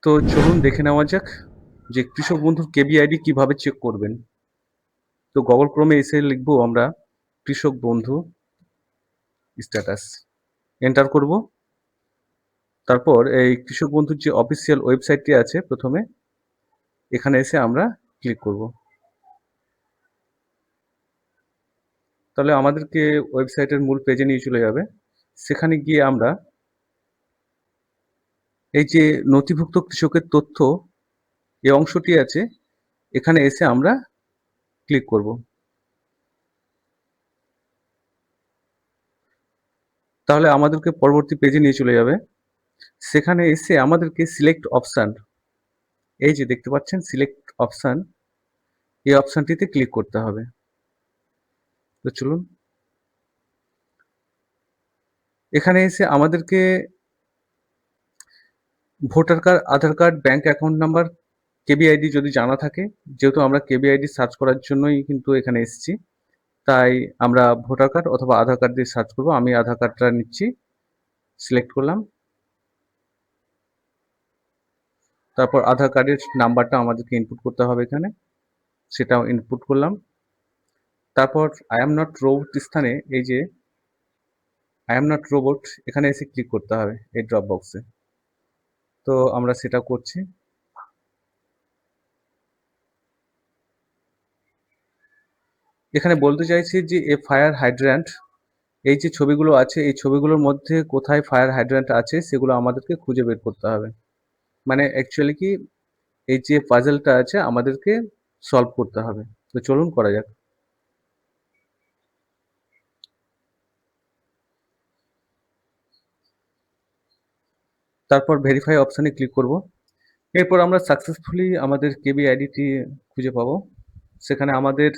তো চলুন দেখে নেওয়া যাক যে কৃষক বন্ধুর কেবিআইডি কিভাবে চেক করবেন। তো গুগল ক্রোমে এসে লিখবো আমরা কৃষক বন্ধু স্ট্যাটাস। এন্টার করব। তারপর এই কৃষক বন্ধুর যে অফিসিয়াল ওয়েবসাইটটি আছে প্রথমে এখানে এসে আমরা ক্লিক করব। তাহলে আমাদেরকে ওয়েবসাইটের মূল পেজে নিয়ে চলে যাবে। সেখানে গিয়ে আমরা এই যে নথিভুক্ত কৃষকের তথ্য এই অংশটি আছে এখানে এসে আমরা ক্লিক করব। তাহলে আমাদেরকে পরবর্তী পেজে নিয়ে চলে যাবে। সেখানে এসে আমাদেরকে সিলেক্ট অপশন, এই যে দেখতে পাচ্ছেন সিলেক্ট অপশন, এই অপশনটিতে ক্লিক করতে হবে। তো চলুন, এখানে এসে আমাদেরকে voter card, Aadhaar card, bank account number, KBID যদি জানা থাকে, যেহেতু আমরা কেবিআইডি সার্চ করার জন্যই কিন্তু এখানে এসেছি, তাই আমরা ভোটার কার্ড অথবা আধার কার্ড দিয়ে সার্চ করব। আমি আধার কার্ডটা নিচ্ছি, সিলেক্ট করলাম। তারপর আধার কার্ডের নাম্বারটা আমাদেরকে ইনপুট করতে হবে এখানে, সেটাও ইনপুট করলাম। তারপর আই এম নট রোবট স্থানে এই যে আই এম নট রোবট এখানে এসে ক্লিক করতে হবে এই ড্রপ বক্সে। তো আমরা সেটা করছি। এখানে বলতে চাইছি যে এ ফায়ার হাইড্র্যান্ট, এই যে ছবিগুলো আছে এই ছবিগুলোর মধ্যে কোথায় ফায়ার হাইড্র্যান্ট আছে সেগুলো আমাদেরকে খুঁজে বের করতে হবে। মানে অ্যাকচুয়ালি কি এই যে পাজলটা আছে আমাদেরকে সলভ করতে হবে। তো চলুন করা যাক। তারপর ভেরিফাই অপশানে ক্লিক করব। এরপর আমরা সাকসেসফুলি আমাদের কেবি আইডিটি খুঁজে পাবো। সেখানে আমাদের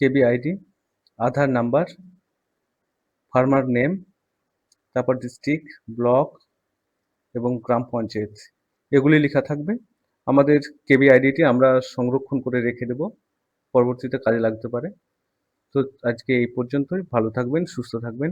কেবি আইডি, আধার নাম্বার, ফার্মার নেম, তারপর ডিস্ট্রিক্ট, ব্লক এবং গ্রাম পঞ্চায়েত এগুলি লেখা থাকবে। আমাদের কেবি আইডিটি আমরা সংরক্ষণ করে রেখে দেব, পরবর্তীতে কাজে লাগতে পারে। তো আজকে এই পর্যন্তই। ভালো থাকবেন, সুস্থ থাকবেন।